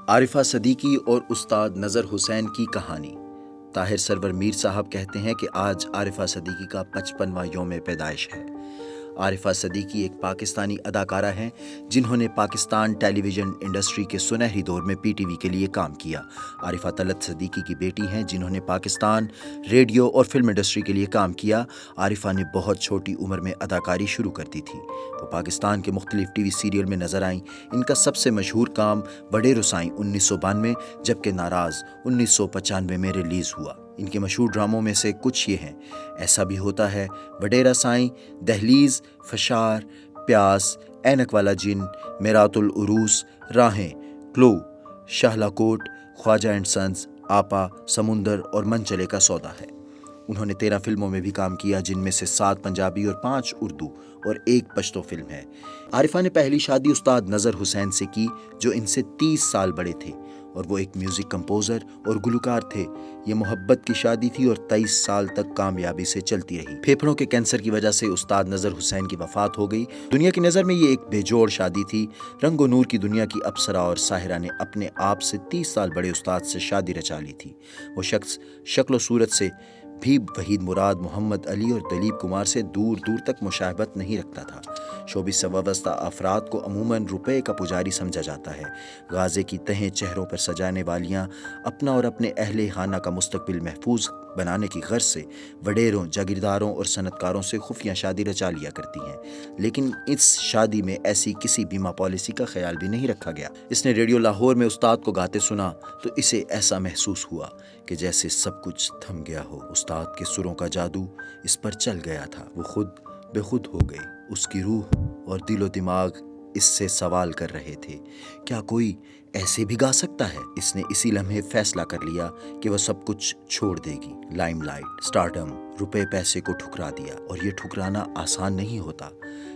عارفہ صدیقی اور استاد نذر حسین کی کہانی۔ طاہر سرور میر صاحب کہتے ہیں کہ آج عارفہ صدیقی کا 55واں یوم پیدائش ہے۔ عارفہ صدیقی ایک پاکستانی اداکارہ ہیں جنہوں نے پاکستان ٹیلی ویژن انڈسٹری کے سنہری دور میں پی ٹی وی کے لیے کام کیا۔ عارفہ طلعت صدیقی کی بیٹی ہیں جنہوں نے پاکستان ریڈیو اور فلم انڈسٹری کے لیے کام کیا۔ عارفہ نے بہت چھوٹی عمر میں اداکاری شروع کر دی تھی۔ وہ پاکستان کے مختلف ٹی وی سیریل میں نظر آئیں۔ ان کا سب سے مشہور کام بڑے رسائی 1992 جبکہ ناراض 1995 میں ریلیز ہوا۔ ان کے مشہور ڈراموں میں سے کچھ یہ ہیں: ایسا بھی ہوتا ہے، وڈیرا سائیں، دہلیز، فشار، پیاس، اینک والا جن، میرات العروس، راہیں، کلو، شہلا کوٹ، خواجہ اینڈ سنز، آپا، سمندر اور من چلے کا سودا ہے۔ انہوں نے 13 فلموں میں بھی کام کیا جن میں سے 7 پنجابی اور 5 اردو اور 1 پشتو فلم ہے۔ عارفہ نے پہلی شادی استاد نذر حسین سے کی جو ان سے 30 سال بڑے تھے اور وہ ایک میوزک کمپوزر اور گلوکار تھے۔ یہ محبت کی شادی تھی اور 23 سال تک کامیابی سے چلتی رہی۔ پھیپھڑوں کے کینسر کی وجہ سے استاد نذر حسین کی وفات ہو گئی۔ دنیا کی نظر میں یہ ایک بے جوڑ شادی تھی۔ رنگ و نور کی دنیا کی اپسرا اور ساحرہ نے اپنے آپ سے 30 سال بڑے استاد سے شادی رچا لی تھی۔ وہ شخص شکل و صورت سے بھی وحید مراد، محمد علی اور دلیپ کمار سے دور دور تک مشابہت نہیں رکھتا تھا۔ شوبز سے وابستہ افراد کو عموماً روپے کا پجاری سمجھا جاتا ہے۔ غازے کی تہیں چہروں پر سجانے والیاں اپنا اور اپنے اہل خانہ کا مستقبل محفوظ بنانے کی غرض سے وڈیروں، جاگیرداروں اور صنعتکاروں سے خفیہ شادی رچا لیا کرتی ہیں، لیکن اس شادی میں ایسی کسی بیمہ پالیسی کا خیال بھی نہیں رکھا گیا۔ اس نے ریڈیو لاہور میں استاد کو گاتے سنا تو اسے ایسا محسوس ہوا کہ جیسے سب کچھ تھم گیا ہو۔ استاد کے سروں کا جادو اس پر چل گیا تھا۔ وہ خود بے خود ہو گئی۔ اس کی روح اور دل و دماغ اس سے سوال کر رہے تھے، کیا کوئی ایسے بھی گا سکتا ہے؟ اس نے اسی لمحے فیصلہ کر لیا کہ وہ سب کچھ چھوڑ دے گی۔ لائم لائٹ، سٹارڈم، روپے پیسے کو ٹھکرا دیا، اور یہ ٹھکرانا آسان نہیں ہوتا،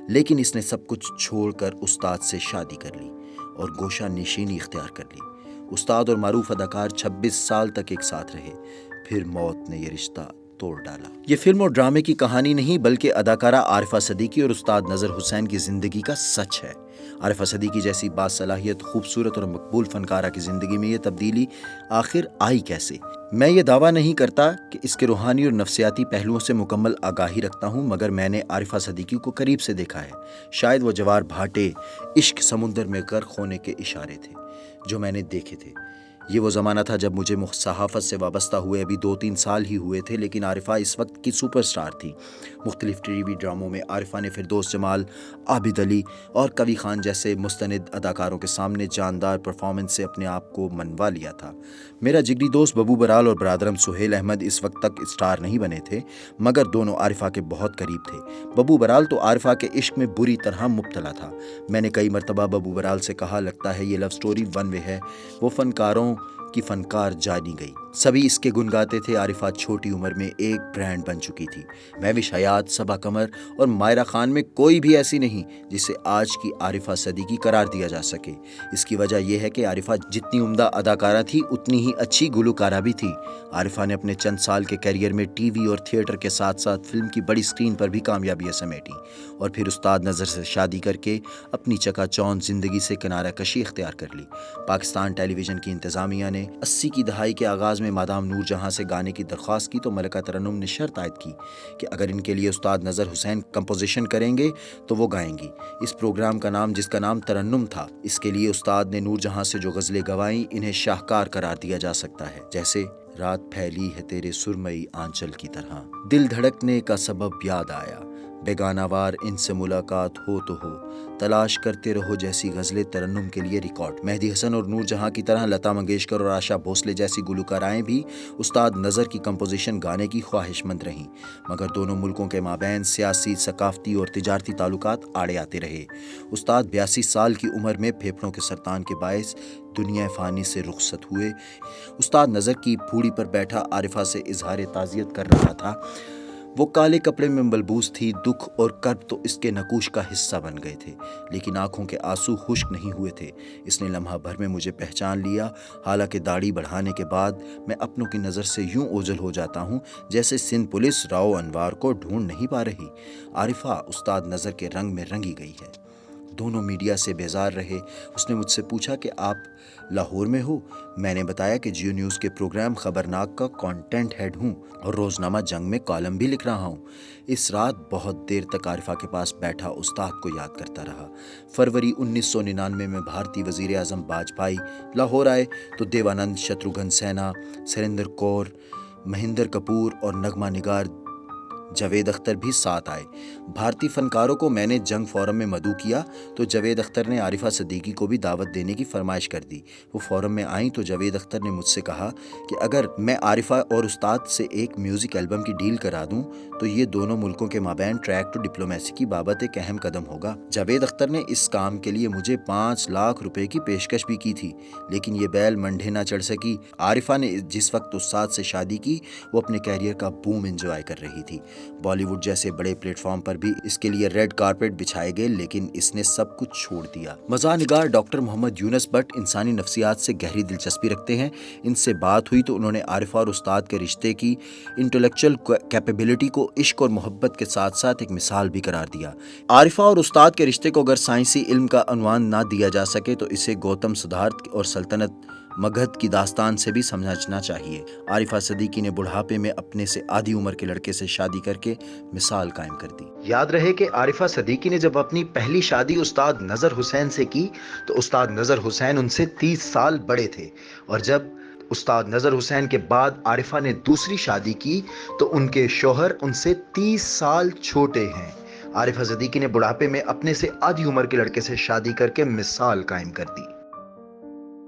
لیکن اس نے سب کچھ چھوڑ کر استاد سے شادی کر لی اور گوشہ نشینی اختیار کر لی۔ استاد اور معروف اداکار 26 سال تک ایک ساتھ رہے، پھر موت نے یہ رشتہ توڑ ڈالا۔ یہ فلم اور ڈرامے کی کہانی نہیں بلکہ اداکارہ عارفہ صدیقی اور استاد نذر حسین کی زندگی کا سچ ہے۔ عارفہ صدیقی جیسی باصلاحیت، خوبصورت اور مقبول فنکارہ کی زندگی میں یہ تبدیلی آخر آئی کیسے؟ میں یہ دعویٰ نہیں کرتا کہ اس کے روحانی اور نفسیاتی پہلوؤں سے مکمل آگاہی رکھتا ہوں، مگر میں نے عارفہ صدیقی کو قریب سے دیکھا ہے۔ شاید وہ جوار بھاٹے عشق سمندر میں غرق ہونے کے اشارے تھے جو میں نے دیکھے تھے۔ یہ وہ زمانہ تھا جب مجھے صحافت سے وابستہ ہوئے ابھی 2-3 سال ہی ہوئے تھے، لیکن عارفہ اس وقت کی سپر سٹار تھی۔ مختلف ٹی وی ڈراموں میں عارفہ نے فردوس جمال، عابد علی اور کوی خان جیسے مستند اداکاروں کے سامنے جاندار پرفارمنس سے اپنے آپ کو منوا لیا تھا۔ میرا جگری دوست ببو برال اور برادرم سہیل احمد اس وقت تک اسٹار نہیں بنے تھے، مگر دونوں عارفہ کے بہت قریب تھے۔ ببو برال تو عارفہ کے عشق میں بری طرح مبتلا تھا۔ میں نے کئی مرتبہ ببو برال سے کہا، لگتا ہے یہ لو سٹوری ون وے ہے۔ وہ فنکاروں کی فنکار جانی گئی۔ سبھی اس کے گن گاتے تھے۔ عارفہ چھوٹی عمر میں ایک برانڈ بن چکی تھی۔ مہوش حیات، صبا قمر اور مائرہ خان میں کوئی بھی ایسی نہیں جسے آج کی عارفہ صدیقی قرار دیا جا سکے۔ اس کی وجہ یہ ہے کہ عارفہ جتنی عمدہ اداکارہ تھی اتنی ہی اچھی گلوکارہ بھی تھی۔ عارفہ نے اپنے چند سال کے کیریئر میں ٹی وی اور تھیٹر کے ساتھ ساتھ فلم کی بڑی سکرین پر بھی کامیابیاں سمیٹیں، اور پھر استاد نذر سے شادی کر کے اپنی چکا چوند زندگی سے کنارہ کشی اختیار کر لی۔ پاکستان ٹیلی ویژن کی انتظامیہ نے 80 کی دہائی کے آغاز میں مادام نور جہاں سے گانے کی درخواست کی تو ملکہ ترنم نے شرط عائد کی کہ اگر ان کے لیے استاد نذر حسین کمپوزیشن کریں گے تو وہ گائیں گی۔ اس پروگرام کا نام، جس کا نام ترنم تھا، اس کے لیے استاد نے نور جہاں سے جو غزلیں گوائیں انہیں شاہکار قرار دیا جا سکتا ہے، جیسے رات پھیلی ہے تیرے سرمئی آنچل کی طرح، دل دھڑکنے کا سبب یاد آیا، بیگانہ وار ان سے ملاقات ہو تو ہو، تلاش کرتے رہو جیسی غزلیں ترنم کے لیے ریکارڈ۔ مہدی حسن اور نور جہاں کی طرح لتا منگیشکر اور آشا بھوسلے جیسی گلوکارائیں بھی استاد نذر کی کمپوزیشن گانے کی خواہش مند رہیں، مگر دونوں ملکوں کے مابین سیاسی، ثقافتی اور تجارتی تعلقات آڑے آتے رہے۔ استاد 82 سال کی عمر میں پھیپھڑوں کے سرطان کے باعث دنیا فانی سے رخصت ہوئے۔ استاد نذر کی پھوڑی پر بیٹھا عارفہ سے اظہار تعزیت کر رہا تھا۔ وہ کالے کپڑے میں ملبوس تھی۔ دکھ اور کرب تو اس کے نقوش کا حصہ بن گئے تھے، لیکن آنکھوں کے آنسو خشک نہیں ہوئے تھے۔ اس نے لمحہ بھر میں مجھے پہچان لیا، حالانکہ داڑھی بڑھانے کے بعد میں اپنوں کی نظر سے یوں اوجھل ہو جاتا ہوں جیسے سندھ پولیس راؤ انوار کو ڈھونڈ نہیں پا رہی۔ عارفہ استاد نذر کے رنگ میں رنگی گئی ہے۔ دونوں میڈیا سے بیزار رہے۔ اس نے مجھ سے پوچھا کہ آپ لاہور میں ہو؟ میں نے بتایا کہ جیو نیوز کے پروگرام خبرناک کا کانٹینٹ ہیڈ ہوں اور روزنامہ جنگ میں کالم بھی لکھ رہا ہوں۔ اس رات بہت دیر تک عارفہ کے پاس بیٹھا استاد کو یاد کرتا رہا۔ فروری 1999 میں بھارتی وزیر اعظم واجپئی لاہور آئے تو دیوانند، شتروگھن سنہا، سریندر کور، مہندر کپور اور نغمہ نگار جاوید اختر بھی ساتھ آئے۔ بھارتی فنکاروں کو میں نے جنگ فورم میں مدعو کیا تو جاوید اختر نے عارفہ صدیقی کو بھی دعوت دینے کی فرمائش کر دی۔ وہ فورم میں آئیں تو جاوید اختر نے مجھ سے کہا کہ اگر میں عارفہ اور استاد سے ایک میوزک البم کی ڈیل کرا دوں تو یہ دونوں ملکوں کے مابین ٹریک ٹو ڈپلومیسی کی بابت ایک اہم قدم ہوگا۔ جاوید اختر نے اس کام کے لیے مجھے 5 لاکھ روپے کی پیشکش بھی کی تھی، لیکن یہ بیل منڈے نہ چڑھ سکی۔ عارفہ نے جس وقت استاد سے شادی کی وہ اپنے کیریئر کا بوم انجوائے کر رہی تھی۔ بالی ووڈ جیسے بڑے پلیٹ فارم پر بھی اس کے لیے ریڈ کارپیٹ بچھائے گئے، لیکن اس نے سب کچھ چھوڑ دیا۔ مزاح نگار ڈاکٹر محمد یونس بٹ انسانی نفسیات سے گہری دلچسپی رکھتے ہیں۔ ان سے بات ہوئی تو انہوں نے عارفہ اور استاد کے رشتے کی انٹلیکچوئل کیپیبلٹی کو عشق اور محبت کے ساتھ ساتھ ایک مثال بھی قرار دیا۔ عارفہ اور استاد کے رشتے کو اگر سائنسی علم کا عنوان نہ دیا جا سکے تو اسے گوتم سدھارتھ اور سلطنت مگدھ کی داستان سے بھی سمجھنا چاہیے۔ عارفہ صدیقی نے بڑھاپے میں اپنے سے آدھی عمر کے لڑکے سے شادی کر کے مثال قائم کر دی۔ یاد رہے کہ عارفہ صدیقی نے جب اپنی پہلی شادی استاد نذر حسین سے کی تو استاد نذر حسین ان سے 30 سال بڑے تھے، اور جب استاد نذر حسین کے بعد عارفہ نے دوسری شادی کی تو ان کے شوہر ان سے 30 سال چھوٹے ہیں۔ عارفہ صدیقی نے بڑھاپے میں اپنے سے آدھی عمر کے لڑکے سے شادی کر کے مثال قائم کر دی۔